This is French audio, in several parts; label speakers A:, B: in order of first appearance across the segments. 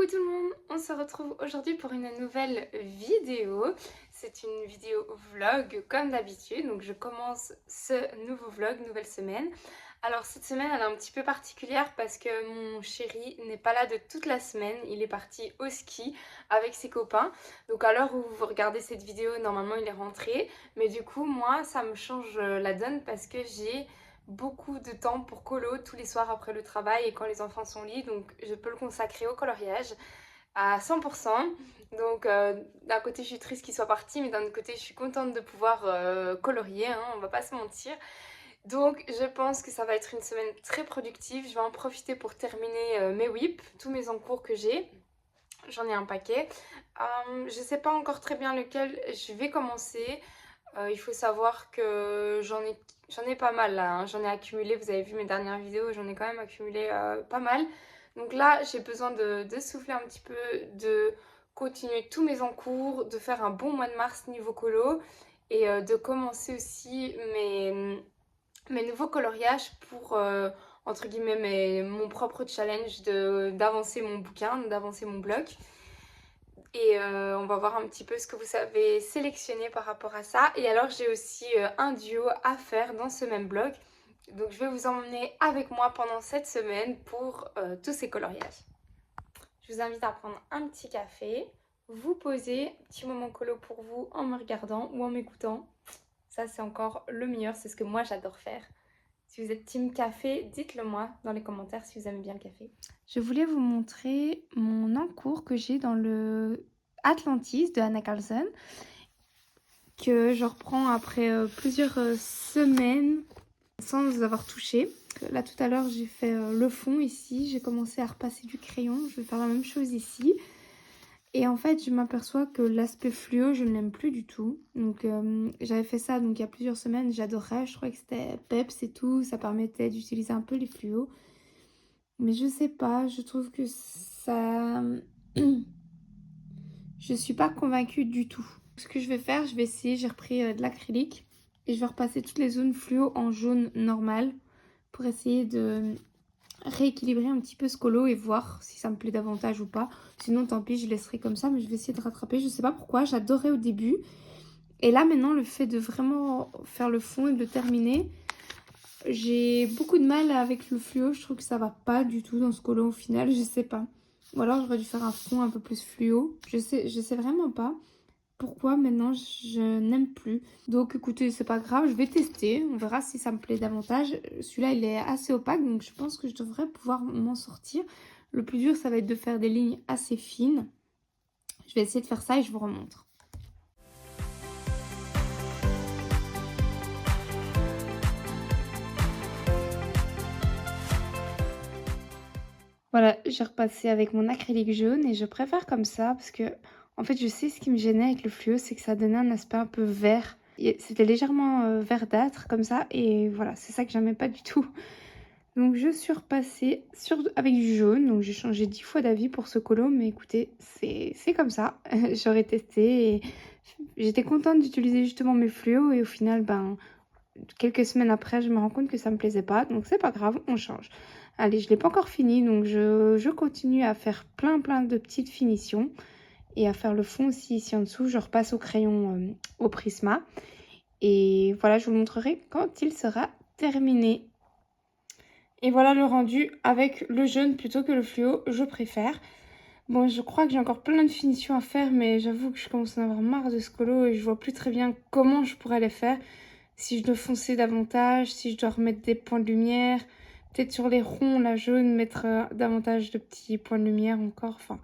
A: Coucou tout le monde, on se retrouve aujourd'hui pour une nouvelle vidéo. C'est une vidéo vlog comme d'habitude, donc je commence ce nouveau vlog, nouvelle semaine. Alors cette semaine elle est un petit peu particulière parce que mon chéri n'est pas là de toute la semaine, il est parti au ski avec ses copains. Donc à l'heure où vous regardez cette vidéo, normalement il est rentré, mais du coup moi ça me change la donne parce que j'ai beaucoup de temps pour colo tous les soirs après le travail et quand les enfants sont au lit, donc je peux le consacrer au coloriage à 100%. Donc d'un côté je suis triste qu'il soit parti, mais d'un autre côté je suis contente de pouvoir colorier, hein, on va pas se mentir. Donc je pense que ça va être une semaine très productive, je vais en profiter pour terminer mes whips, tous mes encours que j'ai. J'en ai un paquet. Je sais pas encore très bien lequel je vais commencer. Il faut savoir que j'en ai pas mal là, hein. J'en ai accumulé, vous avez vu mes dernières vidéos, j'en ai quand même accumulé pas mal. Donc là, j'ai besoin de souffler un petit peu, de continuer tous mes encours, de faire un bon mois de mars niveau colo et de commencer aussi mes nouveaux coloriages pour, entre guillemets, mon propre challenge d'avancer mon bouquin, d'avancer mon bloc. Et on va voir un petit peu ce que vous avez sélectionné par rapport à ça. Et alors j'ai aussi un duo à faire dans ce même blog. Donc je vais vous emmener avec moi pendant cette semaine pour tous ces coloriages. Je vous invite à prendre un petit café, vous poser, petit moment colo pour vous en me regardant ou en m'écoutant. Ça c'est encore le meilleur, c'est ce que moi j'adore faire. Si vous êtes team café, dites-le moi dans les commentaires si vous aimez bien le café. Je voulais vous montrer mon encours que j'ai dans le Atlantis de Anna Carlson, que je reprends après plusieurs semaines sans avoir touché. Là tout à l'heure j'ai fait le fond ici, j'ai commencé à repasser du crayon, je vais faire la même chose ici. Et en fait, je m'aperçois que l'aspect fluo, je ne l'aime plus du tout. Donc, j'avais fait ça donc, il y a plusieurs semaines. J'adorais. Je crois que c'était peps et tout. Ça permettait d'utiliser un peu les fluos. Mais je sais pas. Je trouve que ça... je suis pas convaincue du tout. Ce que je vais faire, je vais essayer. J'ai repris de l'acrylique. Et je vais repasser toutes les zones fluo en jaune normal. Pour essayer de rééquilibrer un petit peu ce colo et voir si ça me plaît davantage ou pas. Sinon tant pis, je laisserai comme ça, mais je vais essayer de rattraper. Je sais pas pourquoi, j'adorais au début. Et là maintenant, le fait de vraiment faire le fond et de le terminer, j'ai beaucoup de mal avec le fluo. Je trouve que ça va pas du tout dans ce colo au final, je sais pas. Ou alors j'aurais dû faire un fond un peu plus fluo. Je sais vraiment pas pourquoi maintenant je n'aime plus. Donc écoutez, c'est pas grave, je vais tester, on verra si ça me plaît davantage. Celui-là il est assez opaque, donc je pense que je devrais pouvoir m'en sortir. Le plus dur ça va être de faire des lignes assez fines. Je vais essayer de faire ça et je vous remontre. Voilà, j'ai repassé avec mon acrylique jaune et je préfère comme ça parce que en fait je sais ce qui me gênait avec le fluo, c'est que ça donnait un aspect un peu vert. C'était légèrement verdâtre comme ça et voilà, c'est ça que j'aimais pas du tout. Donc je suis repassée avec du jaune, donc j'ai changé 10 fois d'avis pour ce colo, mais écoutez, c'est comme ça. J'aurais testé et j'étais contente d'utiliser justement mes fluos et au final, ben, quelques semaines après, je me rends compte que ça me plaisait pas, donc c'est pas grave, on change. Allez, je l'ai pas encore fini, donc je continue à faire plein de petites finitions et à faire le fond aussi ici en dessous. Je repasse au crayon au Prisma et voilà, je vous montrerai quand il sera terminé. Et voilà le rendu avec le jaune plutôt que le fluo, je préfère. Bon, je crois que j'ai encore plein de finitions à faire, mais j'avoue que je commence à en avoir marre de ce colo et je vois plus très bien comment je pourrais les faire. Si je dois foncer davantage, si je dois remettre des points de lumière, peut-être sur les ronds, la jaune, mettre davantage de petits points de lumière encore. Enfin,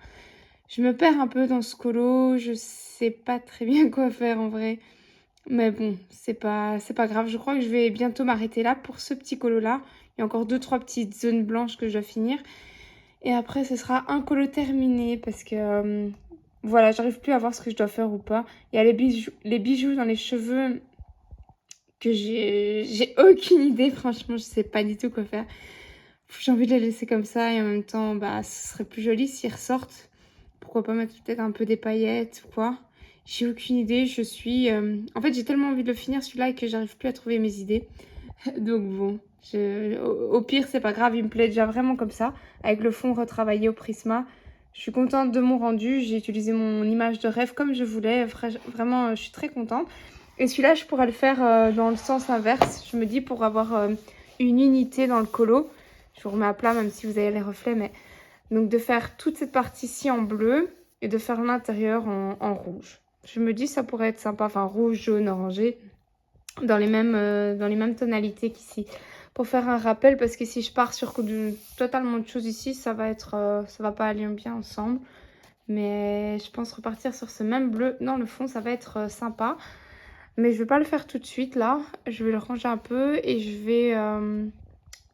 A: je me perds un peu dans ce colo, je sais pas très bien quoi faire en vrai. Mais bon, c'est pas grave. Je crois que je vais bientôt m'arrêter là pour ce petit colo-là. Il y a encore 2-3 petites zones blanches que je dois finir. Et après, ce sera un colo terminé parce que... voilà, j'arrive plus à voir ce que je dois faire ou pas. Il y a les bijoux dans les cheveux que j'ai aucune idée. Franchement, je sais pas du tout quoi faire. J'ai envie de les laisser comme ça et en même temps, bah, ce serait plus joli s'ils ressortent. Pourquoi pas mettre peut-être un peu des paillettes ou quoi. J'ai aucune idée, je suis... En fait, j'ai tellement envie de le finir celui-là que j'arrive plus à trouver mes idées. Donc bon, au pire, c'est pas grave, il me plaît déjà vraiment comme ça. Avec le fond retravaillé au Prisma, Je suis contente de mon rendu. J'ai utilisé mon image de rêve comme je voulais. Vraiment, je suis très contente. Et celui-là, je pourrais le faire dans le sens inverse. Je me dis pour avoir une unité dans le colo. Je vous remets à plat même si vous avez les reflets. Mais... Donc de faire toute cette partie-ci en bleu et de faire l'intérieur en rouge. Je me dis ça pourrait être sympa. Enfin rouge, jaune, orangé. Dans les mêmes tonalités qu'ici. Pour faire un rappel, parce que si je pars sur totalement de choses ici, ça va pas aller bien ensemble. Mais je pense repartir sur ce même bleu dans le fond, ça va être sympa. Mais je vais pas le faire tout de suite là. Je vais le ranger un peu et je vais... De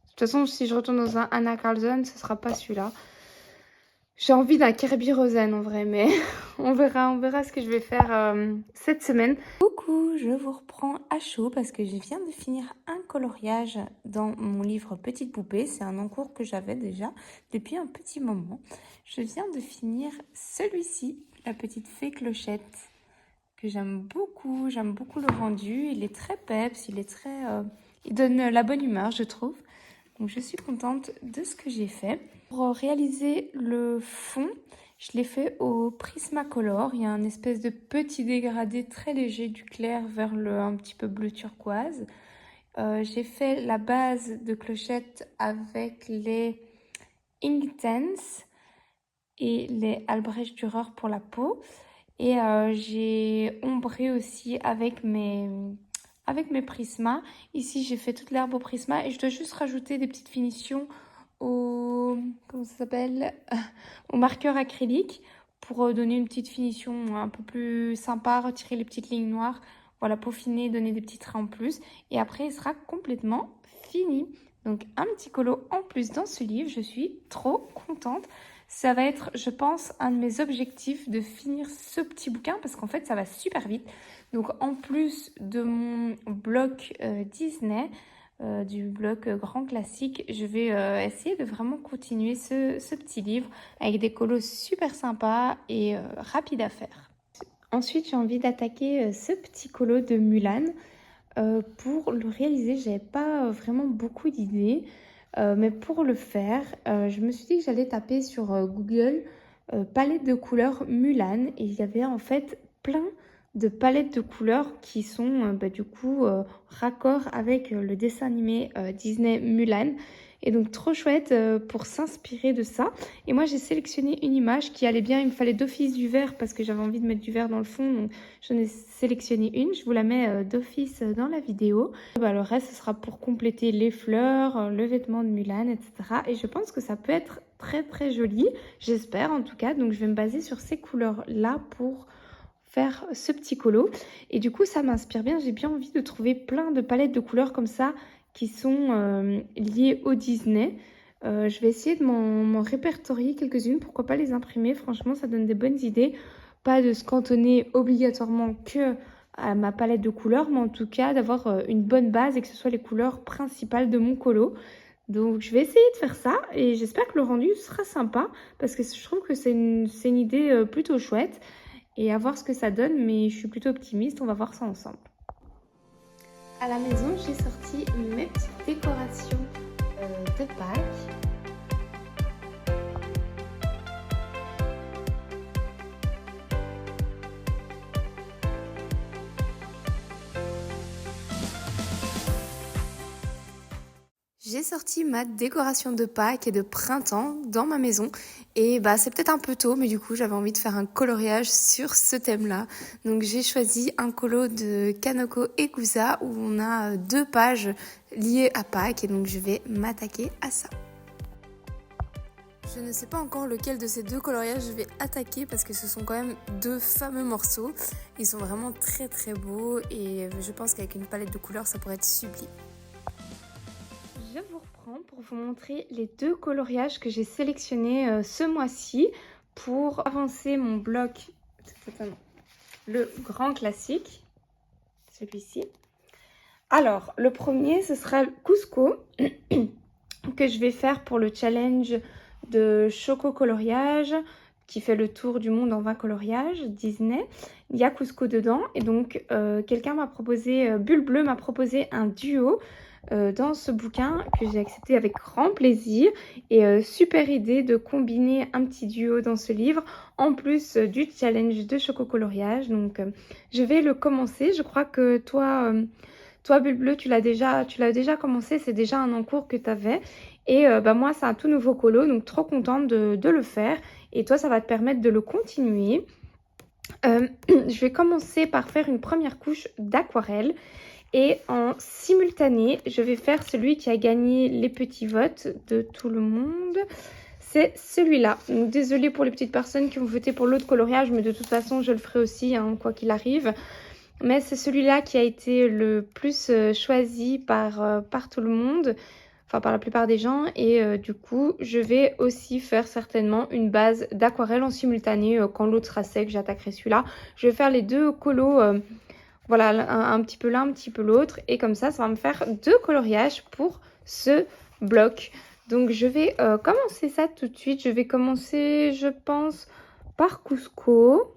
A: toute façon, si je retourne dans un Anna Carlson, ce sera pas celui-là. J'ai envie d'un Kirby Rosen en vrai, mais on verra ce que je vais faire cette semaine. Coucou, je vous reprends à chaud parce que je viens de finir un coloriage dans mon livre Petite Poupée. C'est un encours que j'avais déjà depuis un petit moment. Je viens de finir celui-ci, la petite fée clochette, que j'aime beaucoup le rendu. Il est très peps, il donne la bonne humeur, je trouve. Donc je suis contente de ce que j'ai fait. Pour réaliser le fond, je l'ai fait au Prismacolor. Il y a un espèce de petit dégradé très léger du clair vers un petit peu bleu turquoise. J'ai fait la base de clochette avec les Inktense et les Albrecht Dürer pour la peau. Et j'ai ombré aussi avec mes prismas. Ici, j'ai fait toute l'herbe au prisma et je dois juste rajouter des petites finitions comment ça s'appelle au marqueur acrylique pour donner une petite finition un peu plus sympa, retirer les petites lignes noires, voilà, peaufiner, donner des petits traits en plus. Et après, il sera complètement fini. Donc, un petit colo en plus dans ce livre. Je suis trop contente. Ça va être, je pense, un de mes objectifs de finir ce petit bouquin parce qu'en fait, ça va super vite. Donc, en plus de mon bloc Disney, du bloc grand classique, je vais essayer de vraiment continuer ce petit livre avec des colos super sympas et rapides à faire. Ensuite, j'ai envie d'attaquer ce petit colo de Mulan. Pour le réaliser, j'avais pas vraiment beaucoup d'idées. Mais pour le faire, je me suis dit que j'allais taper sur Google palette de couleurs Mulan. Et il y avait en fait plein de palettes de couleurs qui sont du coup raccord avec le dessin animé Disney Mulan. Et donc trop chouette pour s'inspirer de ça. Et moi j'ai sélectionné une image qui allait bien. Il me fallait d'office du vert parce que j'avais envie de mettre du vert dans le fond. Donc j'en ai sélectionné une. Je vous la mets d'office dans la vidéo. Le reste ce sera pour compléter les fleurs, le vêtement de Mulan, etc. Et je pense que ça peut être très très joli. J'espère en tout cas. Donc je vais me baser sur ces couleurs là pour faire ce petit colo. Et du coup ça m'inspire bien. J'ai bien envie de trouver plein de palettes de couleurs comme ça qui sont liées au Disney. Je vais essayer de m'en répertorier quelques-unes, pourquoi pas les imprimer, franchement ça donne des bonnes idées. Pas de se cantonner obligatoirement que à ma palette de couleurs, mais en tout cas d'avoir une bonne base et que ce soit les couleurs principales de mon colo. Donc je vais essayer de faire ça et j'espère que le rendu sera sympa parce que je trouve que c'est une idée plutôt chouette et à voir ce que ça donne, mais je suis plutôt optimiste, on va voir ça ensemble. À la maison, j'ai sorti mes petites décorations de Pâques. J'ai sorti ma décoration de Pâques et de printemps dans ma maison et c'est peut-être un peu tôt mais du coup j'avais envie de faire un coloriage sur ce thème-là. Donc j'ai choisi un colo de Kanoko et Gusa où on a 2 pages liées à Pâques et donc je vais m'attaquer à ça. Je ne sais pas encore lequel de ces 2 coloriages je vais attaquer parce que ce sont quand même 2 fameux morceaux. Ils sont vraiment très très beaux et je pense qu'avec une palette de couleurs ça pourrait être sublime. Je vous reprends pour vous montrer les 2 coloriages que j'ai sélectionnés ce mois-ci pour avancer mon bloc, le grand classique, celui-ci. Alors, le premier, ce sera le Cusco que je vais faire pour le challenge de Choco Coloriage qui fait le tour du monde en 20 coloriages Disney. Il y a Cusco dedans et donc quelqu'un m'a proposé, Bulle Bleue m'a proposé un duo dans ce bouquin que j'ai accepté avec grand plaisir. Et super idée de combiner un petit duo dans ce livre, en plus du challenge de chococoloriage. Donc je vais le commencer. Je crois que toi Bulle Bleue, tu l'as déjà commencé, c'est déjà un en cours que tu avais. Et bah, moi, c'est un tout nouveau colo, donc trop contente de le faire. Et toi, ça va te permettre de le continuer. Je vais commencer par faire une première couche d'aquarelle. Et en simultané, je vais faire celui qui a gagné les petits votes de tout le monde. C'est celui-là. Donc, désolée pour les petites personnes qui ont voté pour l'autre coloriage, mais de toute façon, je le ferai aussi, hein, quoi qu'il arrive. Mais c'est celui-là qui a été le plus choisi par tout le monde, enfin par la plupart des gens. Et du coup, je vais aussi faire certainement une base d'aquarelle en simultané. Quand l'autre sera sec, j'attaquerai celui-là. Je vais faire les deux colos, voilà, un petit peu l'un, un petit peu l'autre. Et comme ça va me faire deux coloriages pour ce bloc. Donc je vais commencer ça tout de suite. Je vais commencer, je pense, par Cusco.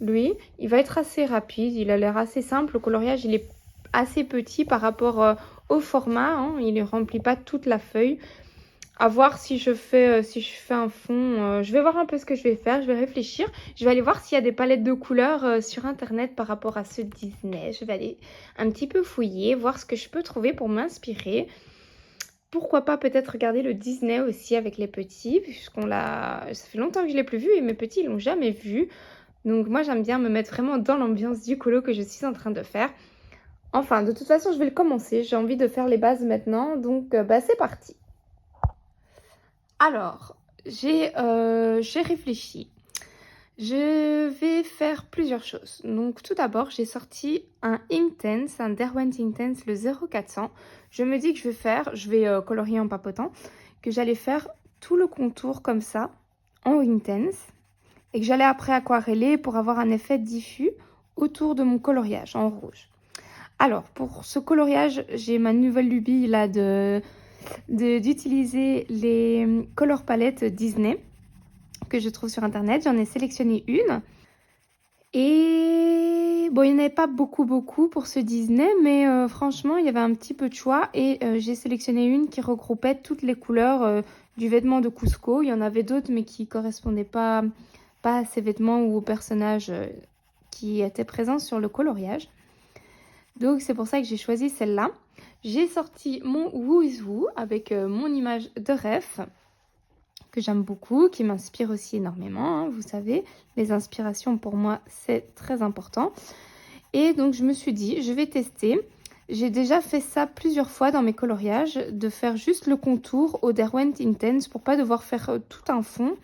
A: Lui, il va être assez rapide, il a l'air assez simple. Le coloriage, il est assez petit par rapport au format, hein. Il ne remplit pas toute la feuille. À voir si je fais un fond. Je vais voir un peu ce que je vais faire, je vais réfléchir. Je vais aller voir s'il y a des palettes de couleurs sur internet par rapport à ce Disney. Je vais aller un petit peu fouiller, voir ce que je peux trouver pour m'inspirer. Pourquoi pas peut-être regarder le Disney aussi avec les petits, puisqu'on l'a... Ça fait longtemps que je ne l'ai plus vu et mes petits, ils l'ont jamais vu. Donc moi, j'aime bien me mettre vraiment dans l'ambiance du colo que je suis en train de faire. Enfin, de toute façon, je vais le commencer. J'ai envie de faire les bases maintenant. Donc, bah, c'est parti. Alors, j'ai réfléchi. Je vais faire plusieurs choses. Donc, tout d'abord, j'ai sorti un Inktense, un Derwent Inktense, le 0400. Je me dis que je vais colorier en papotant, que j'allais faire tout le contour comme ça, en Inktense. Et que j'allais après aquareller pour avoir un effet diffus autour de mon coloriage en rouge. Alors, pour ce coloriage, j'ai ma nouvelle lubie là d'utiliser les color palettes Disney que je trouve sur internet. J'en ai sélectionné une. Et bon, il n'y en avait pas beaucoup pour ce Disney, mais franchement, il y avait un petit peu de choix. Et j'ai sélectionné une qui regroupait toutes les couleurs du vêtement de Cusco. Il y en avait d'autres, mais qui ne correspondaient pas à ces vêtements ou aux personnages qui étaient présents sur le coloriage. Donc c'est pour ça que j'ai choisi celle-là. J'ai sorti mon Woo is Woo avec mon image de ref que j'aime beaucoup, qui m'inspire aussi énormément, hein, vous savez. Les inspirations pour moi c'est très important. Et donc je me suis dit je vais tester. J'ai déjà fait ça plusieurs fois dans mes coloriages, de faire juste le contour au Derwent Inktense pour pas devoir faire tout un fond.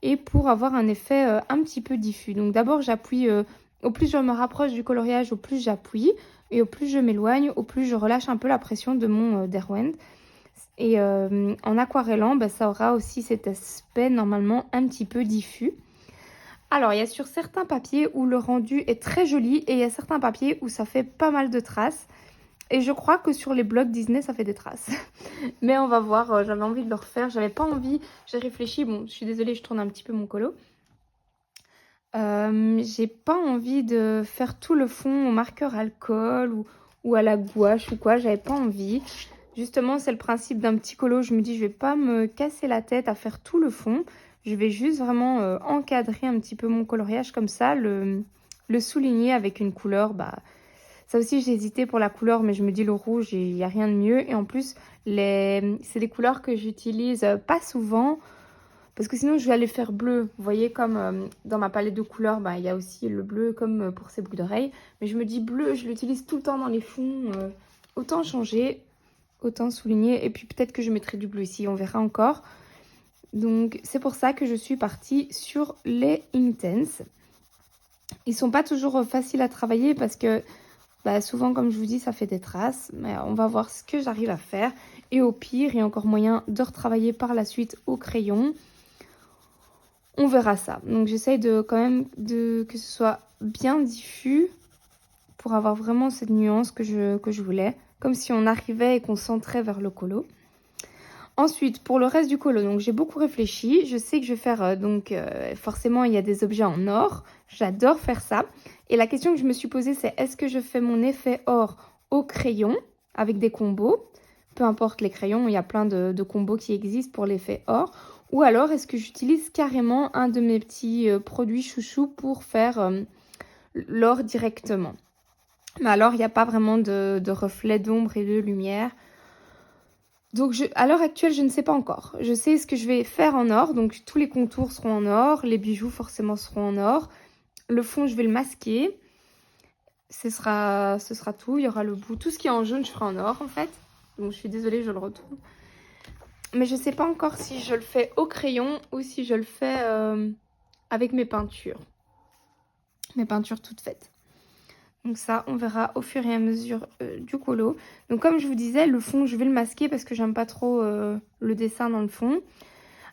A: Et pour avoir un effet un petit peu diffus. Donc d'abord j'appuie, au plus je me rapproche du coloriage, au plus j'appuie. Et au plus je m'éloigne, au plus je relâche un peu la pression de mon Derwent. Et en aquarellant, bah, ça aura aussi cet aspect normalement un petit peu diffus. Alors il y a sur certains papiers où le rendu est très joli. Et il y a certains papiers où ça fait pas mal de traces. Et je crois que sur les blocs Disney, ça fait des traces. Mais on va voir, j'avais envie de le refaire. J'avais pas envie, j'ai réfléchi. Bon, je suis désolée, je tourne un petit peu mon colo. J'ai pas envie de faire tout le fond au marqueur alcool ou à la gouache ou quoi. J'avais pas envie. Justement, c'est le principe d'un petit colo. Je me dis, je vais pas me casser la tête à faire tout le fond. Je vais juste vraiment encadrer un petit peu mon coloriage comme ça. Le souligner avec une couleur, bah... Ça aussi, j'ai hésité pour la couleur, mais je me dis le rouge, il n'y a rien de mieux. Et en plus, c'est des couleurs que j'utilise pas souvent, parce que sinon, je vais aller faire bleu. Vous voyez, comme dans ma palette de couleurs, bah, il y a aussi le bleu, comme pour ces boucles d'oreilles. Mais je me dis bleu, je l'utilise tout le temps dans les fonds. Autant changer, autant souligner. Et puis peut-être que je mettrai du bleu ici, on verra encore. Donc, c'est pour ça que je suis partie sur les Inktense. Ils sont pas toujours faciles à travailler parce que... Bah, souvent, comme je vous dis, ça fait des traces. Mais on va voir ce que j'arrive à faire. Et au pire, il y a encore moyen de retravailler par la suite au crayon. On verra ça. Donc, j'essaye quand même que ce soit bien diffus pour avoir vraiment cette nuance que je voulais. Comme si on arrivait et qu'on centrait vers le colo. Ensuite, pour le reste du colo, donc j'ai beaucoup réfléchi. Je sais que je vais faire, forcément, il y a des objets en or. J'adore faire ça. Et la question que je me suis posée, c'est est-ce que je fais mon effet or au crayon avec des combos. Peu importe les crayons, il y a plein de combos qui existent pour l'effet or. Ou alors, est-ce que j'utilise carrément un de mes petits produits chouchous pour faire l'or directement. Mais alors, il n'y a pas vraiment de reflet d'ombre et de lumière. Donc, à l'heure actuelle, je ne sais pas encore. Je sais ce que je vais faire en or. Donc, tous les contours seront en or. Les bijoux, forcément, seront en or. Le fond, je vais le masquer. Ce sera tout. Il y aura le bout. Tout ce qui est en jaune, je ferai en or, en fait. Donc, je suis désolée, je le retourne. Mais je ne sais pas encore si je le fais au crayon ou si je le fais avec mes peintures. Mes peintures toutes faites. Donc ça, on verra au fur et à mesure du colo. Donc comme je vous disais, le fond, je vais le masquer parce que j'aime pas trop le dessin dans le fond.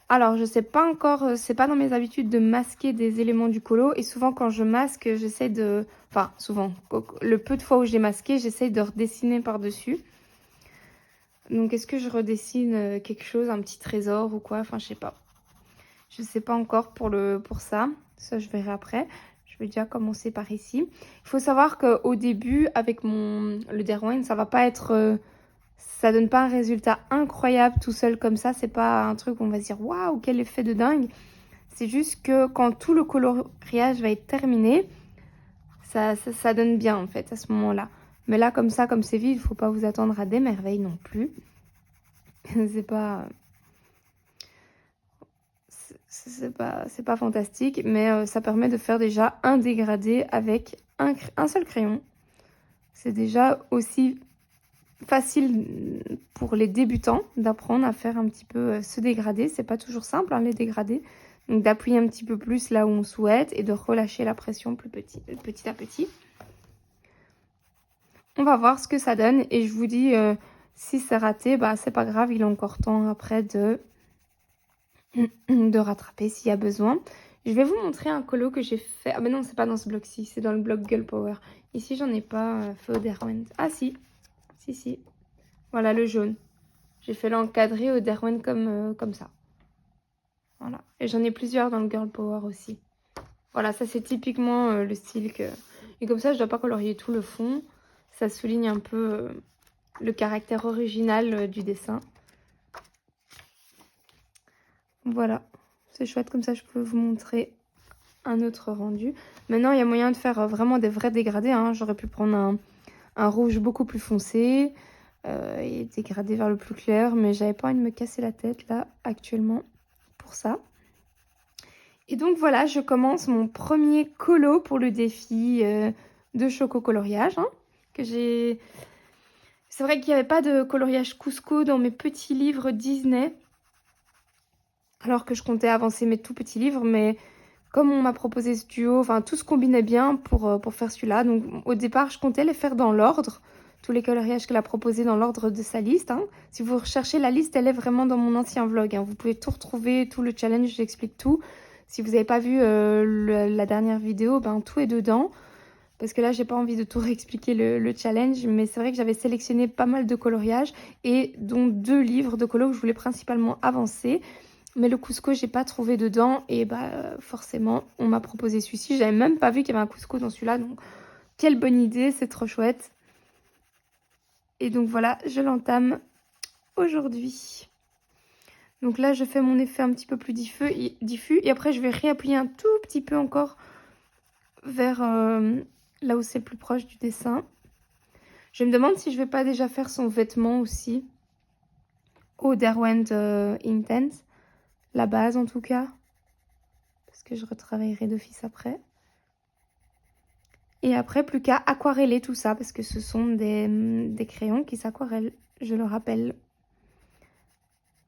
A: Alors, je sais pas encore, c'est pas dans mes habitudes de masquer des éléments du colo. Et souvent, quand je masque, j'essaie de... Enfin, souvent, le peu de fois où j'ai masqué, j'essaie de redessiner par-dessus. Donc, est-ce que je redessine quelque chose, un petit trésor ou quoi? Enfin, je sais pas. Je sais pas encore pour ça. Ça, je verrai après. Je vais déjà commencer par ici. Il faut savoir qu'au début, avec le Derwent, ça va pas être... ça donne pas un résultat incroyable tout seul comme ça. C'est pas un truc où on va se dire « Waouh, quel effet de dingue !» C'est juste que quand tout le coloriage va être terminé, ça donne bien en fait à ce moment-là. Mais là, comme ça, comme c'est vide, il faut pas vous attendre à des merveilles non plus. c'est pas... C'est pas fantastique, mais ça permet de faire déjà un dégradé avec un seul crayon. C'est déjà aussi facile pour les débutants d'apprendre à faire un petit peu ce dégradé. C'est pas toujours simple, hein, les dégradés. Donc d'appuyer un petit peu plus là où on souhaite et de relâcher la pression petit à petit. On va voir ce que ça donne et je vous dis, si c'est raté, bah c'est pas grave, il est encore temps après de rattraper s'il y a besoin. Je vais vous montrer un colo que j'ai fait. Ah mais non, c'est pas dans ce bloc-ci, c'est dans le bloc Girl Power. Ici, j'en ai pas fait au Derwent. Ah si, si. Voilà le jaune. J'ai fait l'encadré au Derwent comme ça. Voilà. Et j'en ai plusieurs dans le Girl Power aussi. Voilà, ça c'est typiquement le style que... Et comme ça, je dois pas colorier tout le fond. Ça souligne un peu le caractère original du dessin. Voilà, c'est chouette, comme ça je peux vous montrer un autre rendu. Maintenant, il y a moyen de faire vraiment des vrais dégradés, hein. J'aurais pu prendre un rouge beaucoup plus foncé et dégrader vers le plus clair, mais j'avais pas envie de me casser la tête là, actuellement, pour ça. Et donc voilà, je commence mon premier colo pour le défi de choco coloriage, hein, que j'ai... C'est vrai qu'il n'y avait pas de coloriage Cusco dans mes petits livres Disney, alors que je comptais avancer mes tout petits livres, mais comme on m'a proposé ce duo, enfin tout se combinait bien pour faire celui-là. Donc au départ, je comptais les faire dans l'ordre, tous les coloriages qu'elle a proposés dans l'ordre de sa liste, hein. Si vous recherchez la liste, elle est vraiment dans mon ancien vlog, hein. Vous pouvez tout retrouver, tout le challenge, j'explique tout. Si vous n'avez pas vu la dernière vidéo, ben tout est dedans. Parce que là, j'ai pas envie de tout réexpliquer le challenge, mais c'est vrai que j'avais sélectionné pas mal de coloriages et dont 2 livres de colo que je voulais principalement avancer. Mais le Cusco, j'ai pas trouvé dedans et bah forcément, on m'a proposé celui-ci. J'avais même pas vu qu'il y avait un Cusco dans celui-là, donc quelle bonne idée, c'est trop chouette. Et donc voilà, je l'entame aujourd'hui. Donc là, je fais mon effet un petit peu plus diffus et après, je vais réappliquer un tout petit peu encore vers là où c'est le plus proche du dessin. Je me demande si je vais pas déjà faire son vêtement aussi au Derwent Intense. La base en tout cas, parce que je retravaillerai d'office après. Et après, plus qu'à aquareller tout ça, parce que ce sont des crayons qui s'aquarellent, je le rappelle.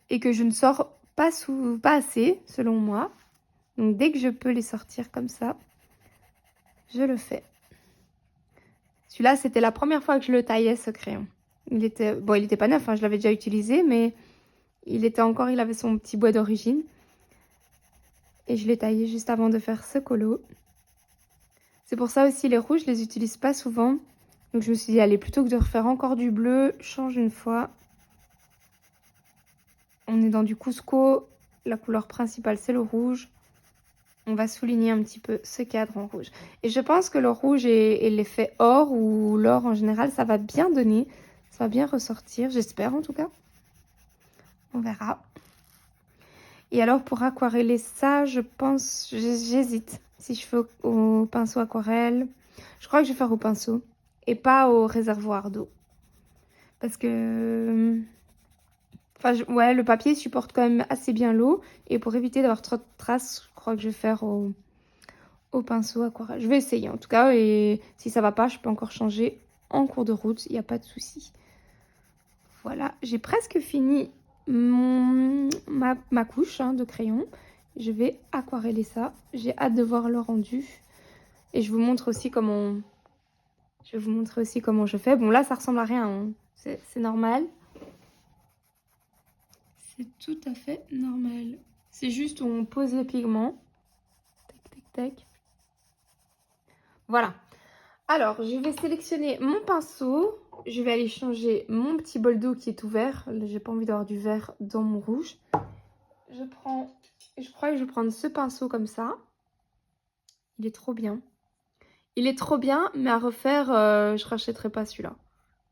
A: Et que je ne sors pas assez, selon moi. Donc dès que je peux les sortir comme ça, je le fais. Celui-là, c'était la première fois que je le taillais, ce crayon. Il était pas neuf, hein, je l'avais déjà utilisé, mais il avait son petit bois d'origine. Et je l'ai taillé juste avant de faire ce colo. C'est pour ça aussi les rouges, je les utilise pas souvent. Donc je me suis dit, allez, plutôt que de refaire encore du bleu, change une fois. On est dans du Cusco, la couleur principale c'est le rouge. On va souligner un petit peu ce cadre en rouge. Et je pense que le rouge et l'effet or ou l'or en général, ça va bien donner. va bien ressortir, j'espère en tout cas. On verra. Et alors pour aquareller ça, je pense, j'hésite. Si je fais au pinceau aquarelle, je crois que je vais faire au pinceau et pas au réservoir d'eau. Parce que, enfin, ouais, le papier supporte quand même assez bien l'eau. Et pour éviter d'avoir trop de traces, je crois que je vais faire au pinceau aquarelle. Je vais essayer en tout cas. Et si ça va pas, je peux encore changer en cours de route. Il n'y a pas de souci. Voilà, j'ai presque fini ma couche de crayon. Je vais aquareller ça. J'ai hâte de voir le rendu. Et je vous montre aussi comment... Je vais vous montrer aussi comment je fais. Bon, là, ça ressemble à rien, hein. C'est normal. C'est tout à fait normal. C'est juste où on pose les pigments. Tac, tac, tac. Voilà. Alors, je vais sélectionner mon pinceau. Je vais aller changer mon petit bol d'eau qui est ouvert. J'ai pas envie d'avoir du vert dans mon rouge. Je crois que je vais prendre ce pinceau comme ça. Il est trop bien. Il est trop bien, mais à refaire, je rachèterai pas celui-là.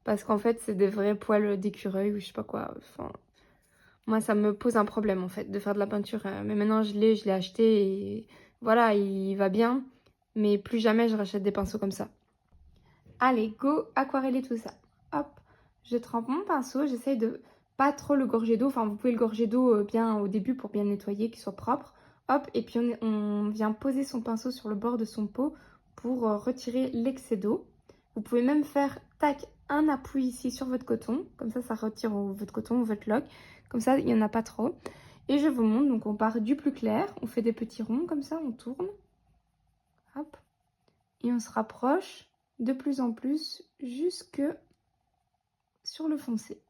A: Parce qu'en fait, c'est des vrais poils d'écureuil ou je sais pas quoi. Enfin, moi, ça me pose un problème en fait de faire de la peinture. Mais maintenant, je l'ai acheté et voilà, il va bien. Mais plus jamais je rachète des pinceaux comme ça. Allez, go, aquareller tout ça. Hop, je trempe mon pinceau. J'essaye de pas trop le gorger d'eau. Enfin, vous pouvez le gorger d'eau bien au début pour bien nettoyer, qu'il soit propre. Hop, et puis on vient poser son pinceau sur le bord de son pot pour retirer l'excès d'eau. Vous pouvez même faire, tac, un appui ici sur votre coton. Comme ça retire votre coton ou votre loque. Comme ça, il n'y en a pas trop. Et je vous montre, donc on part du plus clair. On fait des petits ronds comme ça, on tourne. Hop. Et on se rapproche de plus en plus jusque sur le foncé.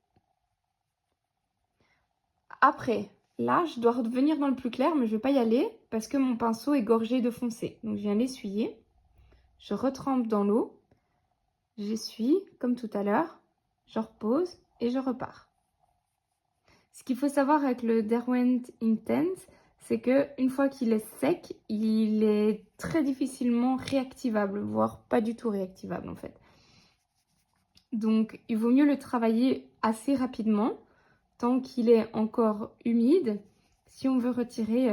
A: Après, là, je dois revenir dans le plus clair, mais je ne vais pas y aller parce que mon pinceau est gorgé de foncé. Donc, je viens l'essuyer. Je retrempe dans l'eau. J'essuie, comme tout à l'heure. Je repose et je repars. Ce qu'il faut savoir avec le Derwent Intense, c'est qu'une fois qu'il est sec, il est très difficilement réactivable, voire pas du tout réactivable en fait. Donc, il vaut mieux le travailler assez rapidement, tant qu'il est encore humide, si on veut retirer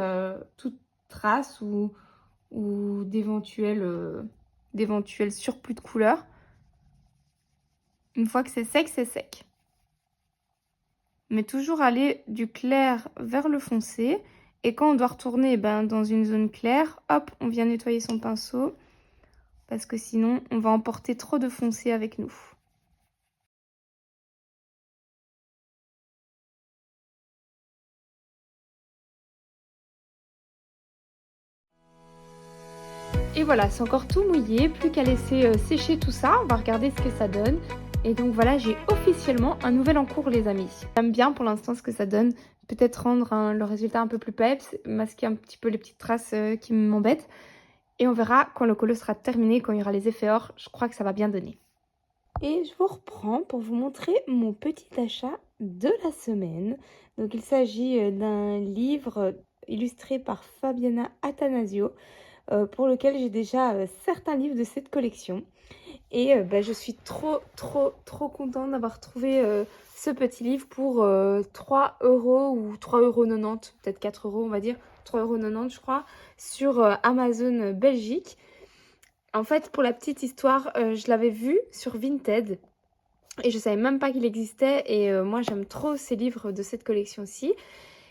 A: toute trace ou d'éventuels surplus de couleur. Une fois que c'est sec, c'est sec. Mais toujours aller du clair vers le foncé. Et quand on doit retourner dans une zone claire, hop, on vient nettoyer son pinceau. Parce que sinon, on va emporter trop de foncé avec nous. Et voilà, c'est encore tout mouillé, plus qu'à laisser sécher tout ça. On va regarder ce que ça donne. Et donc voilà, j'ai officiellement un nouvel en cours les amis. J'aime bien pour l'instant ce que ça donne. Peut-être rendre le résultat un peu plus peps, masquer un petit peu les petites traces qui m'embêtent. Et on verra quand le colo sera terminé, quand il y aura les effets or, je crois que ça va bien donner. Et je vous reprends pour vous montrer mon petit achat de la semaine. Donc il s'agit d'un livre illustré par Fabiana Attanasio. Pour lequel j'ai déjà certains livres de cette collection. Et je suis trop contente d'avoir trouvé ce petit livre pour 3 € ou 3,90 €, peut-être 4 € on va dire, 3,90 € je crois, sur Amazon Belgique. En fait, pour la petite histoire, je l'avais vu sur Vinted et je savais même pas qu'il existait. Et moi, j'aime trop ces livres de cette collection-ci.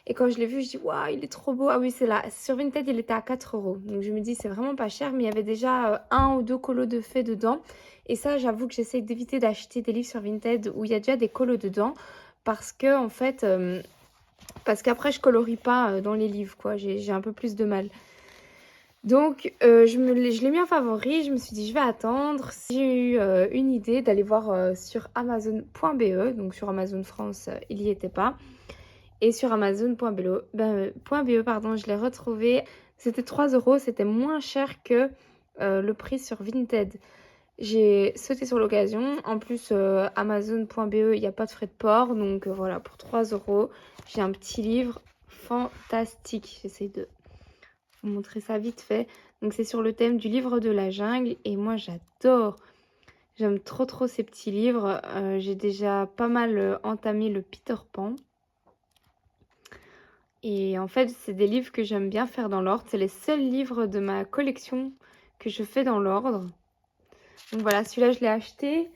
A: Et quand je l'ai vu, je dis waouh, il est trop beau. Ah oui, c'est là. Sur Vinted, il était à 4 €. Donc je me dis, c'est vraiment pas cher. Mais il y avait déjà un ou deux colos de fées dedans. Et ça, j'avoue que j'essaie d'éviter d'acheter des livres sur Vinted où il y a déjà des colos dedans. Parce que, en fait, parce qu'après, je colorie pas dans les livres, quoi. J'ai un peu plus de mal. Donc, je l'ai mis en favori. Je me suis dit, je vais attendre. J'ai eu une idée d'aller voir sur Amazon.be. Donc, sur Amazon France, il n'y était pas. Et sur Amazon.be, je l'ai retrouvé. C'était 3 €, c'était moins cher que le prix sur Vinted. J'ai sauté sur l'occasion. En plus, Amazon.be, il n'y a pas de frais de port. Donc voilà, pour 3 €, j'ai un petit livre fantastique. J'essaie de vous montrer ça vite fait. Donc c'est sur le thème du livre de la jungle. Et moi, j'adore J'aime trop trop ces petits livres. J'ai déjà pas mal entamé le Peter Pan. Et en fait, c'est des livres que j'aime bien faire dans l'ordre. C'est les seuls livres de ma collection que je fais dans l'ordre. Donc voilà, celui-là, je l'ai acheté.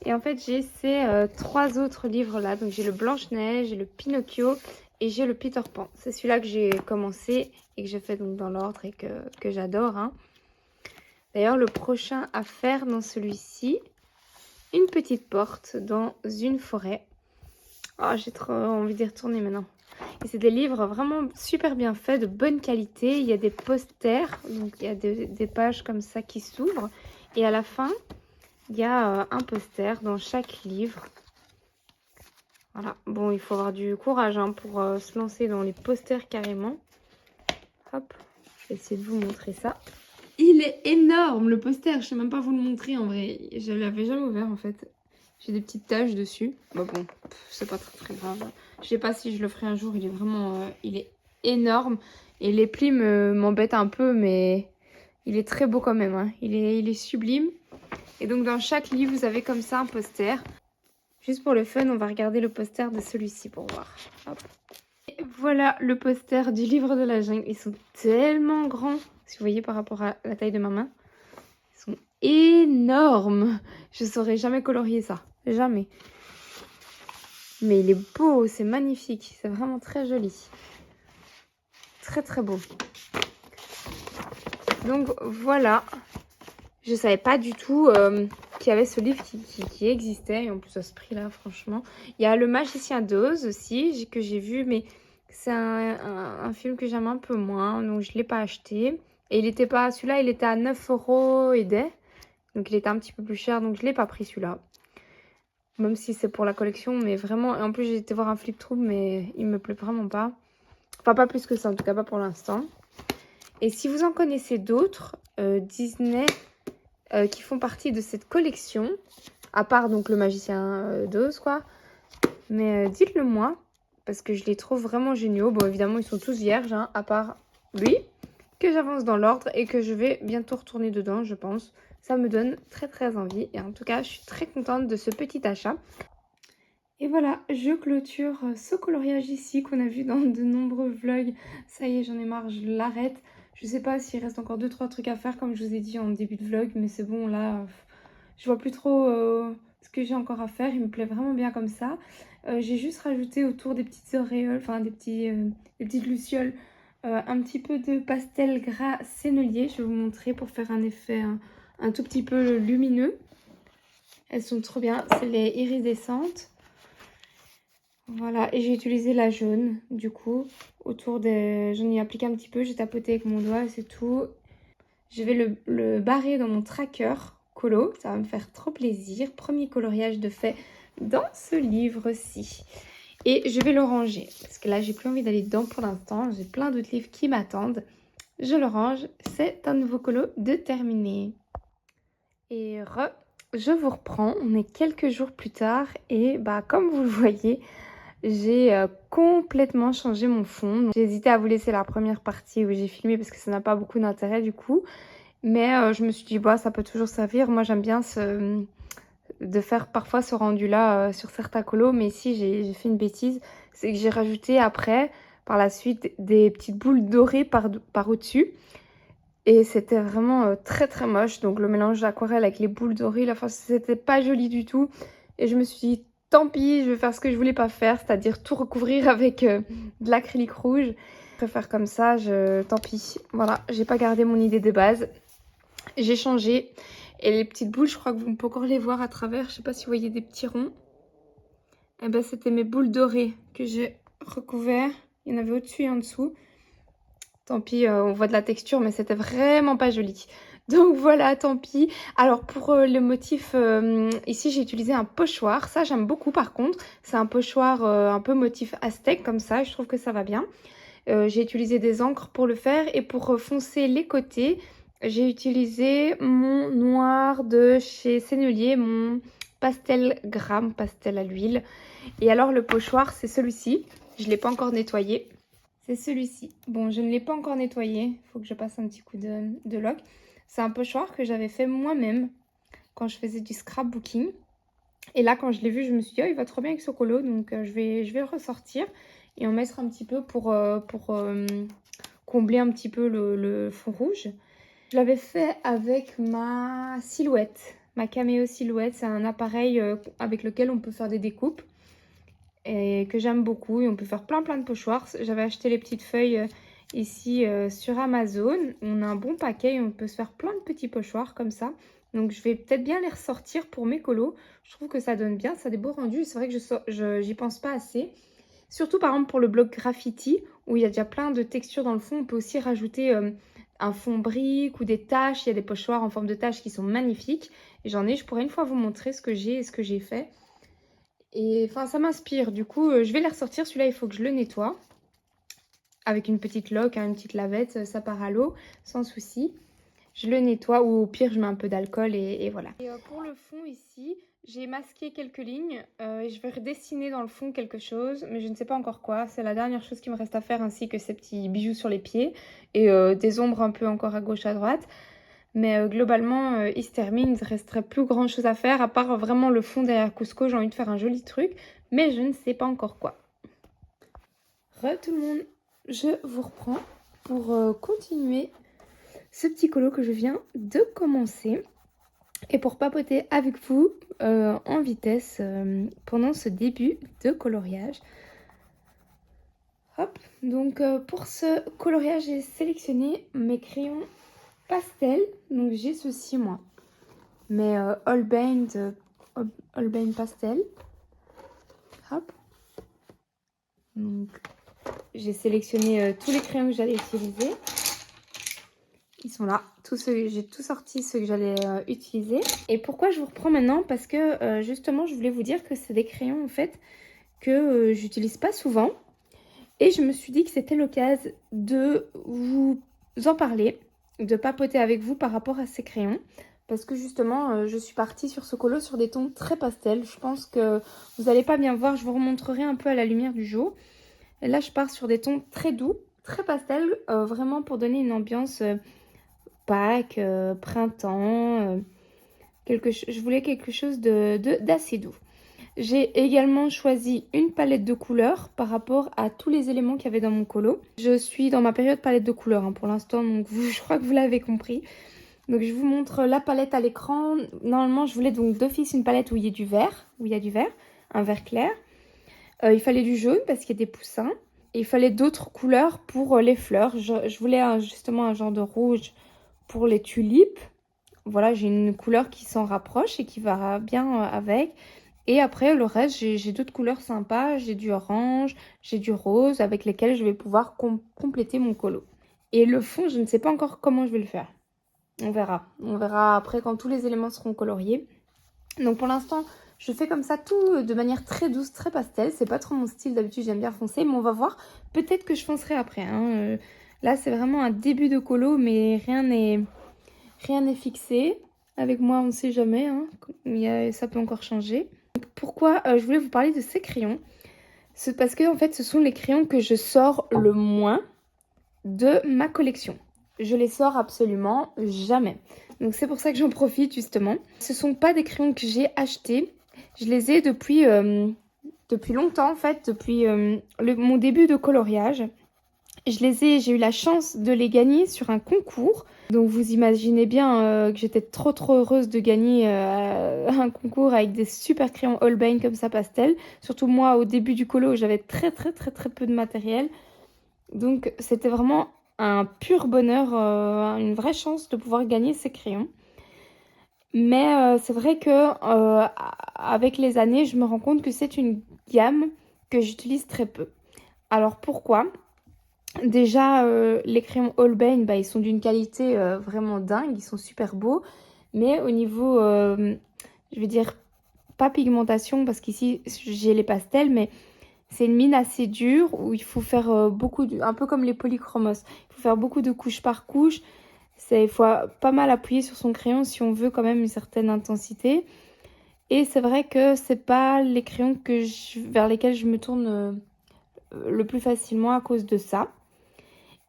A: Et en fait, j'ai ces 3 autres livres-là. Donc j'ai le Blanche-Neige, j'ai le Pinocchio et j'ai le Peter Pan. C'est celui-là que j'ai commencé et que j'ai fait donc dans l'ordre et que j'adore, hein. D'ailleurs, le prochain à faire dans celui-ci, une petite porte dans une forêt. Oh, j'ai trop envie d'y retourner maintenant. Et c'est des livres vraiment super bien faits, de bonne qualité. Il y a des posters, donc il y a des pages comme ça qui s'ouvrent. Et à la fin, il y a un poster dans chaque livre. Voilà. Bon, il faut avoir du courage hein, pour se lancer dans les posters carrément. Hop, je vais essayer de vous montrer ça. Il est énorme le poster, je sais même pas vous le montrer en vrai. Je l'avais jamais ouvert en fait. J'ai des petites taches dessus. Bah bon, c'est pas très grave. Je sais pas si je le ferai un jour, il est vraiment il est énorme. Et les plis m'embêtent un peu, mais il est très beau quand même, hein. Il est sublime. Et donc dans chaque livre, vous avez comme ça un poster. Juste pour le fun, on va regarder le poster de celui-ci pour voir. Hop. Et voilà le poster du livre de la jungle. Ils sont tellement grands, si vous voyez par rapport à la taille de ma main. Ils sont énormes. Je saurais jamais colorier ça. Jamais. Mais il est beau, c'est magnifique. C'est vraiment très joli. Très très beau. Donc voilà. Je savais pas du tout qu'il y avait ce livre qui existait. Et en plus à ce prix-là, franchement. Il y a Le Magicien d'Oz aussi, que j'ai vu. Mais c'est un film que j'aime un peu moins. Donc je ne l'ai pas acheté. Et il était pas... Celui-là, il était à 9 € et des. Donc il était un petit peu plus cher. Donc je ne l'ai pas pris celui-là. Même si c'est pour la collection. Mais vraiment... Et en plus j'ai été voir un Flip Troop. Mais il me plaît vraiment pas. Enfin pas plus que ça. En tout cas pas pour l'instant. Et si vous en connaissez d'autres, Disney... qui font partie de cette collection, à part donc le magicien d'Oz quoi, mais dites-le moi, parce que je les trouve vraiment géniaux. Bon évidemment ils sont tous vierges, hein, à part lui, que j'avance dans l'ordre et que je vais bientôt retourner dedans je pense. Ça me donne très très envie et en tout cas je suis très contente de ce petit achat. Et voilà, je clôture ce coloriage ici qu'on a vu dans de nombreux vlogs. Ça y est, j'en ai marre, je l'arrête. Je sais pas s'il reste encore 2-3 trucs à faire comme je vous ai dit en début de vlog, mais c'est bon là, je vois plus trop ce que j'ai encore à faire. Il me plaît vraiment bien comme ça. J'ai juste rajouté autour des petites auréoles, enfin des petites lucioles, un petit peu de pastel gras sennelier. Je vais vous montrer pour faire un effet un tout petit peu lumineux. Elles sont trop bien, c'est les iridescentes. Voilà, et j'ai utilisé la jaune, du coup, autour des... J'en ai appliqué un petit peu, j'ai tapoté avec mon doigt, c'est tout. Je vais le barrer dans mon tracker colo, ça va me faire trop plaisir. Premier coloriage de fait dans ce livre-ci. Et je vais le ranger, parce que là, j'ai plus envie d'aller dedans pour l'instant. J'ai plein d'autres livres qui m'attendent. Je le range, c'est un nouveau colo de terminé. Et je vous reprends, on est quelques jours plus tard, et bah comme vous le voyez... J'ai complètement changé mon fond. J'ai hésité à vous laisser la première partie où j'ai filmé parce que ça n'a pas beaucoup d'intérêt du coup. Mais je me suis dit, bah, ça peut toujours servir. Moi, j'aime bien de faire parfois ce rendu-là sur certains colos. Mais ici, j'ai fait une bêtise. C'est que j'ai rajouté après, par la suite, des petites boules dorées par au-dessus. Et c'était vraiment très très moche. Donc le mélange d'aquarelle avec les boules dorées, là, c'était pas joli du tout. Et je me suis dit, tant pis, je vais faire ce que je voulais pas faire, c'est-à-dire tout recouvrir avec de l'acrylique rouge. Je préfère comme ça, tant pis. Voilà, j'ai pas gardé mon idée de base. J'ai changé. Et les petites boules, je crois que vous pouvez encore les voir à travers. Je sais pas si vous voyez des petits ronds. Et ben c'était mes boules dorées que j'ai recouvert. Il y en avait au-dessus et en dessous. Tant pis, on voit de la texture, mais c'était vraiment pas joli. Donc voilà, tant pis. Alors pour le motif, ici j'ai utilisé un pochoir. Ça j'aime beaucoup par contre. C'est un pochoir un peu motif aztèque comme ça. Je trouve que ça va bien. J'ai utilisé des encres pour le faire. Et pour foncer les côtés, j'ai utilisé mon noir de chez Sennelier, mon pastel gras, mon pastel à l'huile. Et alors le pochoir, c'est celui-ci. Je ne l'ai pas encore nettoyé. C'est celui-ci. Bon, je ne l'ai pas encore nettoyé. Il faut que je passe un petit coup de loc. C'est un pochoir que j'avais fait moi-même. quand je faisais du scrapbooking. Et là, quand je l'ai vu, je me suis dit, oh, il va trop bien avec ce colo, donc je vais le ressortir et en mettre un petit peu pour combler un petit peu le fond rouge. Je l'avais fait avec ma silhouette, ma Cameo Silhouette. C'est un appareil avec lequel on peut faire des découpes et que j'aime beaucoup. Et on peut faire plein de pochoirs. J'avais acheté les petites feuilles ici sur Amazon. On a un bon paquet et on peut se faire plein de petits pochoirs comme ça. Donc je vais peut-être bien les ressortir pour mes colos. Je trouve que ça donne bien, ça a des beaux rendus. C'est vrai que j'y pense pas assez. Surtout par exemple pour le bloc graffiti où il y a déjà plein de textures dans le fond. On peut aussi rajouter un fond brique ou des taches. Il y a des pochoirs en forme de taches qui sont magnifiques. Et j'en ai, je pourrais une fois vous montrer ce que j'ai et ce que j'ai fait. Et enfin ça m'inspire. Du coup je vais les ressortir. Celui-là il faut que je le nettoie. Avec une petite loque, hein, une petite lavette, ça part à l'eau sans souci. Je le nettoie ou au pire je mets un peu d'alcool et voilà. Et pour le fond ici, j'ai masqué quelques lignes et je vais redessiner dans le fond quelque chose, mais je ne sais pas encore quoi. C'est la dernière chose qui me reste à faire, ainsi que ces petits bijoux sur les pieds et des ombres un peu encore à gauche à droite. Mais globalement, il se termine, il ne resterait plus grand chose à faire, à part vraiment le fond derrière Cusco. J'ai envie de faire un joli truc, mais je ne sais pas encore quoi. Tout le monde, je vous reprends pour continuer ce petit colo que je viens de commencer et pour papoter avec vous en vitesse pendant ce début de coloriage. Hop, donc pour ce coloriage, j'ai sélectionné mes crayons pastel. Donc j'ai ceci moi, mes Holbein pastel. Hop, donc j'ai sélectionné tous les crayons que j'allais utiliser. Ils sont là, j'ai tout sorti ceux que j'allais utiliser. Et pourquoi je vous reprends maintenant? Parce que justement, je voulais vous dire que c'est des crayons en fait que j'utilise pas souvent. Et je me suis dit que c'était l'occasion de vous en parler, de papoter avec vous par rapport à ces crayons. Parce que justement, je suis partie sur ce colo sur des tons très pastels. Je pense que vous n'allez pas bien voir, je vous remontrerai un peu à la lumière du jour. Et là, je pars sur des tons très doux, très pastels, vraiment pour donner une ambiance... Pâques, printemps, je voulais quelque chose d'assez doux. J'ai également choisi une palette de couleurs par rapport à tous les éléments qu'il y avait dans mon colo. Je suis dans ma période palette de couleurs hein, pour l'instant, donc je crois que vous l'avez compris. Donc je vous montre la palette à l'écran. Normalement, je voulais donc d'office une palette où il y a du vert, un vert clair. Il fallait du jaune parce qu'il y a des poussins. Et il fallait d'autres couleurs pour les fleurs. Je voulais justement un genre de rouge pour les tulipes. Voilà, j'ai une couleur qui s'en rapproche et qui va bien avec. Et après, le reste, j'ai d'autres couleurs sympas. J'ai du orange, j'ai du rose avec lesquels je vais pouvoir compléter mon colo. Et le fond, je ne sais pas encore comment je vais le faire. On verra. On verra après quand tous les éléments seront coloriés. Donc pour l'instant, je fais comme ça tout de manière très douce, très pastel. C'est pas trop mon style, d'habitude j'aime bien foncer, mais on va voir. Peut-être que je foncerai après. Hein. Là, c'est vraiment un début de colo, mais rien n'est fixé. Avec moi, on ne sait jamais. Hein. Ça peut encore changer. Pourquoi je voulais vous parler de ces crayons? C'est parce que en fait, ce sont les crayons que je sors le moins de ma collection. Je les sors absolument jamais. Donc c'est pour ça que j'en profite justement. Ce ne sont pas des crayons que j'ai achetés. Je les ai depuis longtemps en fait, depuis mon début de coloriage. J'ai eu la chance de les gagner sur un concours. Donc vous imaginez bien que j'étais trop heureuse de gagner un concours avec des super crayons Holbein comme ça pastel. Surtout moi au début du colo j'avais très peu de matériel. Donc c'était vraiment un pur bonheur, une vraie chance de pouvoir gagner ces crayons. Mais c'est vrai que avec les années je me rends compte que c'est une gamme que j'utilise très peu. Alors pourquoi ? Déjà, les crayons Holbein, bah, ils sont d'une qualité vraiment dingue, ils sont super beaux. Mais au niveau, je vais dire, pas pigmentation, parce qu'ici j'ai les pastels, mais c'est une mine assez dure où il faut faire un peu comme les polychromos. Il faut faire beaucoup de couche par couche. Il faut pas mal appuyer sur son crayon si on veut quand même une certaine intensité. Et c'est vrai que c'est pas les crayons vers lesquels je me tourne le plus facilement à cause de ça.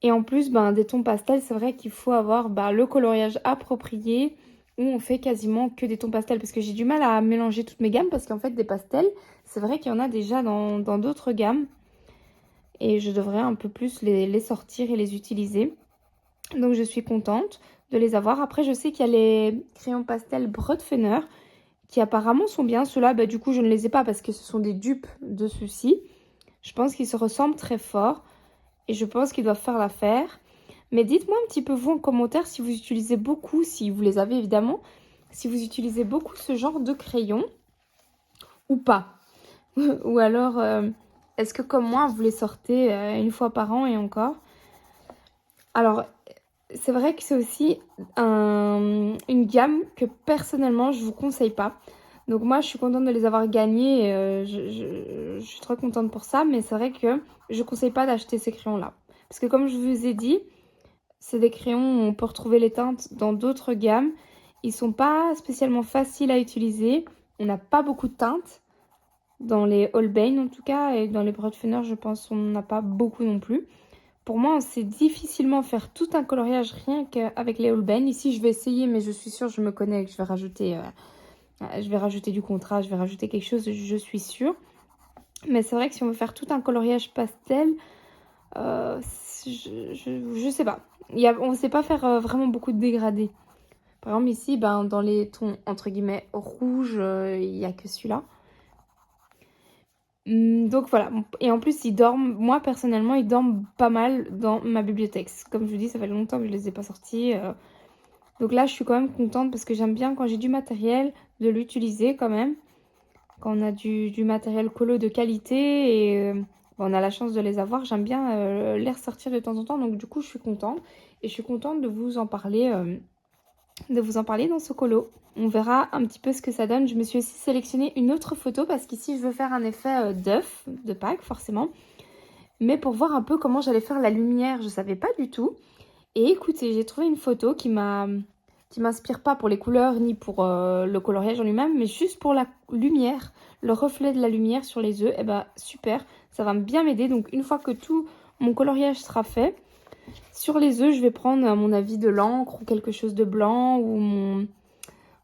A: Et en plus, des tons pastels, c'est vrai qu'il faut avoir le coloriage approprié où on fait quasiment que des tons pastels. Parce que j'ai du mal à mélanger toutes mes gammes, parce qu'en fait, des pastels, c'est vrai qu'il y en a déjà dans d'autres gammes. Et je devrais un peu plus les sortir et les utiliser. Donc je suis contente de les avoir. Après, je sais qu'il y a les crayons pastels Brodfener qui apparemment sont bien. Ceux-là, bah, du coup, je ne les ai pas parce que ce sont des dupes de ceux-ci. Je pense qu'ils se ressemblent très fort et je pense qu'ils doivent faire l'affaire. Mais dites-moi un petit peu vous en commentaire si vous utilisez beaucoup, si vous les avez évidemment, si vous utilisez beaucoup ce genre de crayon ou pas. Ou alors, est-ce que comme moi, vous les sortez une fois par an et encore? Alors, c'est vrai que c'est aussi une gamme que personnellement, je ne vous conseille pas. Donc moi, je suis contente de les avoir gagnés. Je suis trop contente pour ça. Mais c'est vrai que je ne conseille pas d'acheter ces crayons-là. Parce que comme je vous ai dit, c'est des crayons où on peut retrouver les teintes dans d'autres gammes. Ils sont pas spécialement faciles à utiliser. On n'a pas beaucoup de teintes. Dans les Holbein en tout cas. Et dans les Brodfener, je pense qu'on n'en a pas beaucoup non plus. Pour moi, on sait difficilement faire tout un coloriage rien qu'avec les Holbein. Ici, je vais essayer, mais je suis sûre, je me connais, que je vais rajouter du contraste, je vais rajouter quelque chose, je suis sûre. Mais c'est vrai que si on veut faire tout un coloriage pastel, je sais pas. On ne sait pas faire vraiment beaucoup de dégradés. Par exemple, ici, ben, dans les tons, entre guillemets, rouges, il n'y a que celui-là. Donc voilà, et en plus ils dorment, moi personnellement ils dorment pas mal dans ma bibliothèque. Comme je vous dis, ça fait longtemps que je les ai pas sortis. Donc là je suis quand même contente parce que j'aime bien quand j'ai du matériel de l'utiliser quand même. Quand on a du matériel colo de qualité et on a la chance de les avoir, j'aime bien les ressortir de temps en temps. Donc du coup je suis contente et je suis contente de vous en parler dans ce colo. On verra un petit peu ce que ça donne. Je me suis aussi sélectionné une autre photo parce qu'ici je veux faire un effet d'œuf, de Pâques forcément. Mais pour voir un peu comment j'allais faire la lumière, je ne savais pas du tout. Et écoutez, j'ai trouvé une photo qui m'inspire pas pour les couleurs ni pour le coloriage en lui-même, mais juste pour la lumière, le reflet de la lumière sur les œufs. Et ben super, ça va bien m'aider. Donc une fois que tout mon coloriage sera fait, sur les œufs, je vais prendre, à mon avis, de l'encre ou quelque chose de blanc ou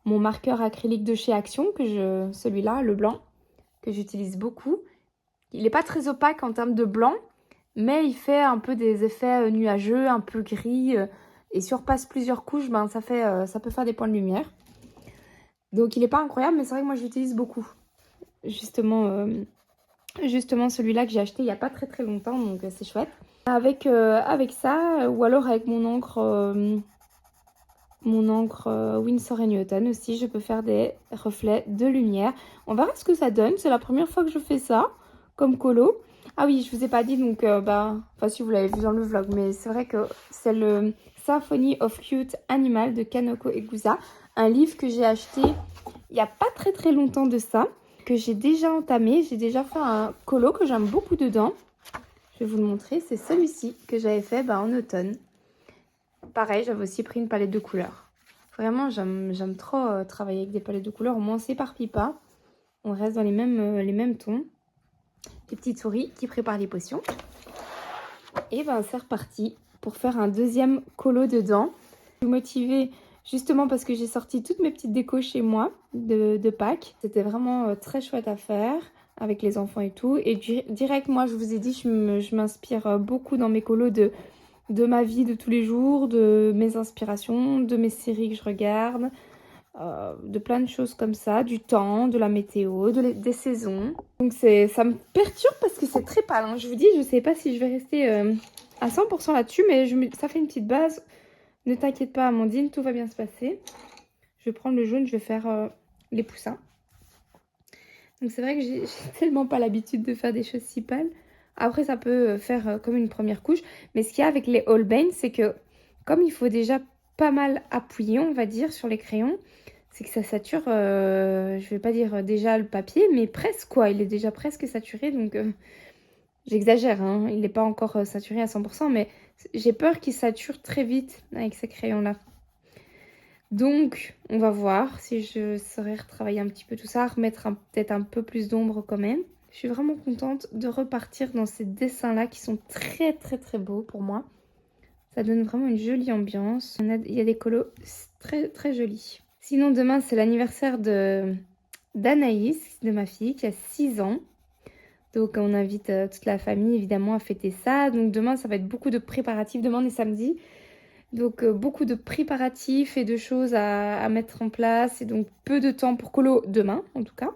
A: mon marqueur acrylique de chez Action, celui-là, le blanc, que j'utilise beaucoup. Il n'est pas très opaque en termes de blanc, mais il fait un peu des effets nuageux, un peu gris. Et si on repasse plusieurs couches, ben, ça peut faire des points de lumière. Donc il n'est pas incroyable, mais c'est vrai que moi j'utilise beaucoup. Justement celui-là que j'ai acheté il n'y a pas très très longtemps, donc c'est chouette. Avec ça, ou alors avec mon encre Winsor & Newton aussi, je peux faire des reflets de lumière. On verra ce que ça donne. C'est la première fois que je fais ça comme colo. Ah oui, je vous ai pas dit, donc enfin si vous l'avez vu dans le vlog, mais c'est vrai que c'est le Symphony of Cute Animal de Kanoko Egusa, un livre que j'ai acheté il n'y a pas très très longtemps de ça, que j'ai déjà entamé. J'ai déjà fait un colo que j'aime beaucoup dedans. Je vais vous le montrer, c'est celui-ci que j'avais fait en automne. Pareil, j'avais aussi pris une palette de couleurs. Vraiment, j'aime trop travailler avec des palettes de couleurs. Au moins, on ne s'éparpille pas. On reste dans les mêmes tons. Les petites souris qui préparent les potions. Et c'est reparti pour faire un deuxième colo dedans. Je suis motivée justement parce que j'ai sorti toutes mes petites décos chez moi de Pâques. C'était vraiment très chouette à faire avec les enfants et tout. Et direct, moi, je vous ai dit, je m'inspire beaucoup dans mes colos de ma vie de tous les jours, de mes inspirations, de mes séries que je regarde, de plein de choses comme ça, du temps, de la météo, des saisons. Donc ça me perturbe parce que c'est très pâle, hein. Je vous dis, je ne sais pas si je vais rester à 100% là-dessus, mais ça fait une petite base. Ne t'inquiète pas Amandine, tout va bien se passer. Je vais prendre le jaune, je vais faire les poussins. Donc c'est vrai que j'ai tellement pas l'habitude de faire des choses si pâles. Après, ça peut faire comme une première couche. Mais ce qu'il y a avec les Holbein, c'est que comme il faut déjà pas mal appuyer, on va dire, sur les crayons, c'est que ça sature, je vais pas dire déjà le papier, mais presque quoi. Il est déjà presque saturé, donc j'exagère, hein. Il n'est pas encore saturé à 100%, mais j'ai peur qu'il sature très vite avec ces crayons-là. Donc, on va voir si je saurais retravailler un petit peu tout ça, remettre peut-être un peu plus d'ombre quand même. Je suis vraiment contente de repartir dans ces dessins-là qui sont très très très beaux pour moi. Ça donne vraiment une jolie ambiance. Il y a des colos très très jolis. Sinon, demain, c'est l'anniversaire d'Anaïs, de ma fille, qui a 6 ans. Donc, on invite toute la famille, évidemment, à fêter ça. Donc, demain, ça va être beaucoup de préparatifs. Demain, on est samedi. Donc, beaucoup de préparatifs et de choses à mettre en place. Et donc, peu de temps pour colo demain, en tout cas.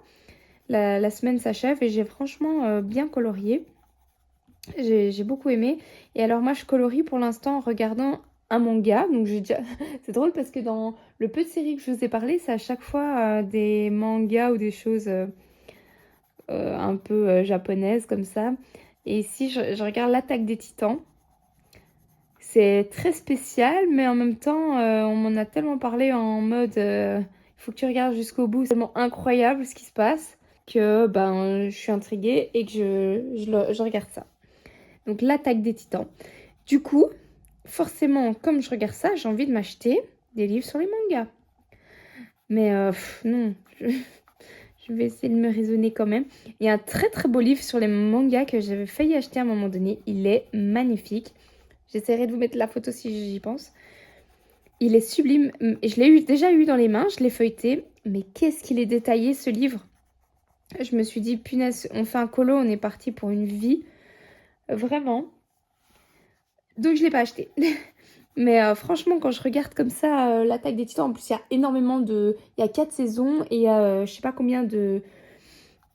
A: La semaine s'achève et j'ai franchement bien colorié. J'ai beaucoup aimé. Et alors, moi, je colorie pour l'instant en regardant un manga. Donc, j'ai déjà... c'est drôle parce que dans le peu de séries que je vous ai parlé, c'est à chaque fois des mangas ou des choses un peu japonaises comme ça. Et ici, je regarde l'Attaque des Titans. C'est très spécial, mais en même temps, on m'en a tellement parlé en mode il faut que tu regardes jusqu'au bout. C'est tellement incroyable ce qui se passe que ben, je suis intriguée et que je regarde ça. Donc, l'Attaque des Titans. Du coup, forcément, comme je regarde ça, j'ai envie de m'acheter des livres sur les mangas. Mais non, je vais essayer de me raisonner quand même. Il y a un très très beau livre sur les mangas que j'avais failli acheter à un moment donné. Il est magnifique. J'essaierai de vous mettre la photo si j'y pense. Il est sublime. Je l'ai déjà eu dans les mains, je l'ai feuilleté. Mais qu'est-ce qu'il est détaillé ce livre. Je me suis dit, punaise, on fait un colo, on est parti pour une vie. Vraiment. Donc je ne l'ai pas acheté. Mais franchement, quand je regarde comme ça l'Attaque des Titans, en plus il y a énormément de... Il y a 4 saisons et il y a je sais pas combien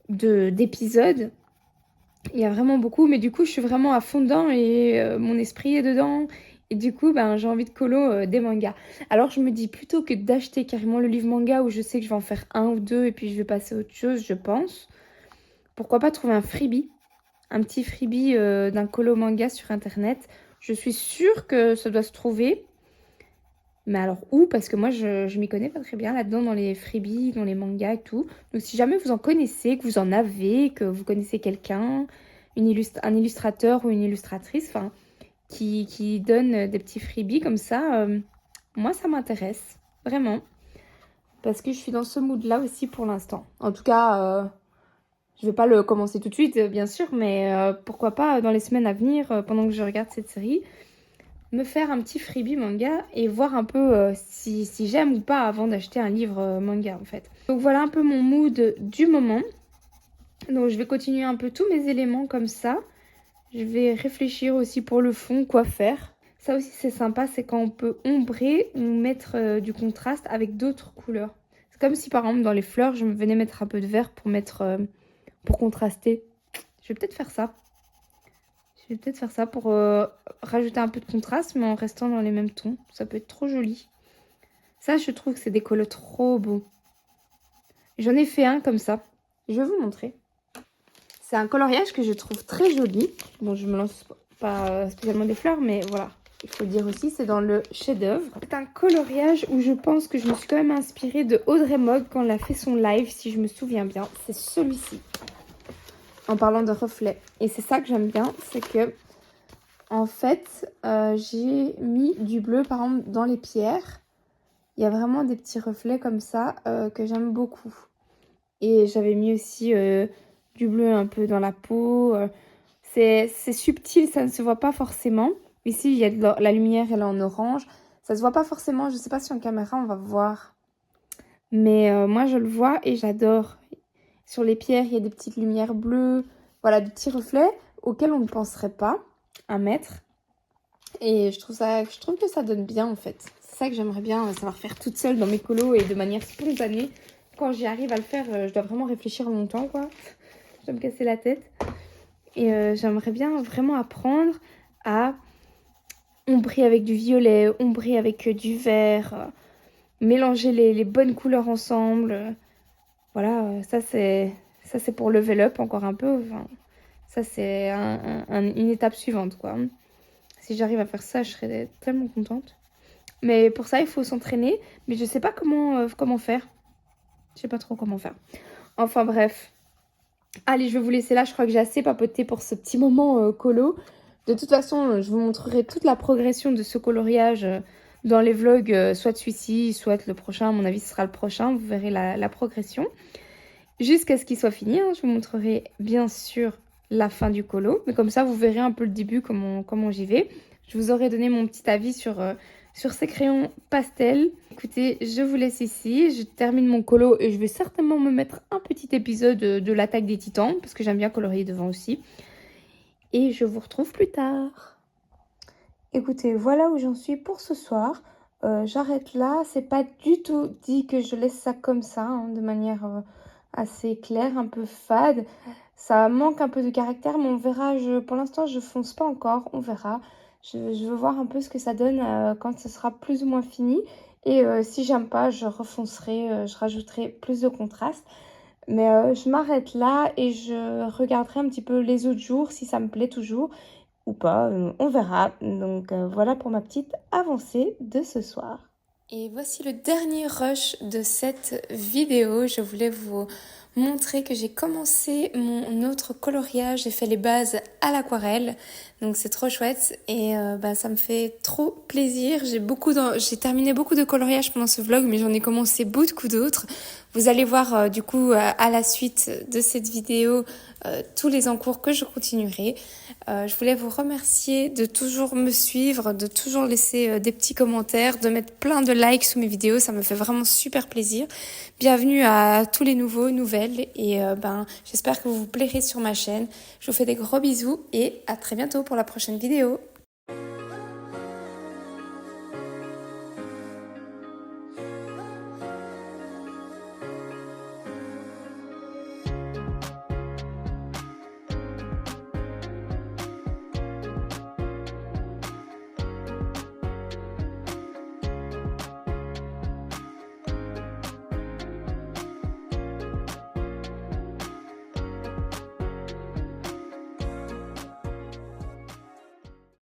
A: d'épisodes. Il y a vraiment beaucoup, mais du coup je suis vraiment à fond dedans et mon esprit est dedans. Et du coup, ben, j'ai envie de colo des mangas. Alors je me dis plutôt que d'acheter carrément le livre manga où je sais que je vais en faire un ou deux et puis je vais passer à autre chose, je pense. Pourquoi pas trouver un freebie, un petit freebie d'un colo manga sur internet. Je suis sûre que ça doit se trouver. Mais alors où? Parce que moi, je m'y connais pas très bien là-dedans, dans les freebies, dans les mangas et tout. Donc si jamais vous en connaissez, que vous en avez, que vous connaissez quelqu'un, un illustrateur ou une illustratrice, enfin, qui donne des petits freebies comme ça, moi, ça m'intéresse. Vraiment. Parce que je suis dans ce mood-là aussi pour l'instant. En tout cas, je vais pas le commencer tout de suite, bien sûr, mais pourquoi pas dans les semaines à venir, pendant que je regarde cette série, me faire un petit freebie manga et voir un peu si j'aime ou pas avant d'acheter un livre manga en fait. Donc voilà un peu mon mood du moment. Donc je vais continuer un peu tous mes éléments comme ça. Je vais réfléchir aussi pour le fond, quoi faire. Ça aussi c'est sympa, c'est quand on peut ombrer ou mettre du contraste avec d'autres couleurs. C'est comme si par exemple dans les fleurs, je me venais mettre un peu de vert pour mettre pour contraster. Je vais peut-être faire ça. Je vais peut-être faire ça pour rajouter un peu de contraste, mais en restant dans les mêmes tons. Ça peut être trop joli. Ça, je trouve que c'est des colos trop beaux. J'en ai fait un comme ça. Je vais vous montrer. C'est un coloriage que je trouve très joli. Bon, je me lance pas spécialement des fleurs, mais voilà. Il faut le dire aussi, c'est dans le chef-d'œuvre. C'est un coloriage où je pense que je me suis quand même inspirée de Audrey Mogg quand elle a fait son live, si je me souviens bien. C'est celui-ci. En parlant de reflets. Et c'est ça que j'aime bien, c'est que en fait, j'ai mis du bleu par exemple dans les pierres. Il y a vraiment des petits reflets comme ça que j'aime beaucoup. Et j'avais mis aussi du bleu un peu dans la peau. C'est subtil, ça ne se voit pas forcément. Ici, il y a de la lumière, elle est en orange. Ça se voit pas forcément, je ne sais pas si en caméra on va voir. Mais moi, je le vois et j'adore. Sur les pierres, il y a des petites lumières bleues. Voilà, des petits reflets auxquels on ne penserait pas à mettre. Et je trouve que ça donne bien en fait. C'est ça que j'aimerais bien savoir faire toute seule dans mes colos et de manière spontanée. Quand j'y arrive à le faire, je dois vraiment réfléchir longtemps quoi. Je dois me casser la tête. Et j'aimerais bien vraiment apprendre à ombrer avec du violet, ombrer avec du vert, mélanger les bonnes couleurs ensemble. Voilà, ça c'est pour level up encore un peu. Enfin, ça c'est une étape suivante quoi. Si j'arrive à faire ça, je serais tellement contente. Mais pour ça, il faut s'entraîner. Mais je sais pas comment faire. Je sais pas trop comment faire. Enfin bref. Allez, je vais vous laisser là. Je crois que j'ai assez papoté pour ce petit moment colo. De toute façon, je vous montrerai toute la progression de ce coloriage dans les vlogs, soit celui-ci, soit le prochain. À mon avis, ce sera le prochain. Vous verrez la progression. Jusqu'à ce qu'il soit fini. Hein. Je vous montrerai bien sûr la fin du colo. Mais comme ça, vous verrez un peu le début, comment j'y vais. Je vous aurai donné mon petit avis sur sur ces crayons pastel. Écoutez, je vous laisse ici, je termine mon colo et je vais certainement me mettre un petit épisode de l'attaque des titans parce que j'aime bien colorier devant aussi. Et je vous retrouve plus tard. Écoutez, voilà où j'en suis pour ce soir. J'arrête là, c'est pas du tout dit que je laisse ça comme ça, hein, de manière assez claire, un peu fade. Ça manque un peu de caractère, mais on verra. Pour l'instant, je fonce pas encore, on verra. Je veux voir un peu ce que ça donne quand ce sera plus ou moins fini. Et si j'aime pas, je refoncerai, je rajouterai plus de contraste. Mais je m'arrête là et je regarderai un petit peu les autres jours si ça me plaît toujours ou pas, on verra. Donc voilà pour ma petite avancée de ce soir. Et voici le dernier rush de cette vidéo. Je voulais vous montrer que j'ai commencé mon autre coloriage. J'ai fait les bases à l'aquarelle. Donc c'est trop chouette et ça me fait trop plaisir. J'ai terminé beaucoup de coloriage pendant ce vlog, mais j'en ai commencé beaucoup d'autres. Vous allez voir du coup à la suite de cette vidéo tous les encours que je continuerai. Je voulais vous remercier de toujours me suivre, de toujours laisser des petits commentaires, de mettre plein de likes sous mes vidéos, ça me fait vraiment super plaisir. Bienvenue à tous les nouvelles et j'espère que vous vous plairez sur ma chaîne. Je vous fais des gros bisous et à très bientôt pour la prochaine vidéo.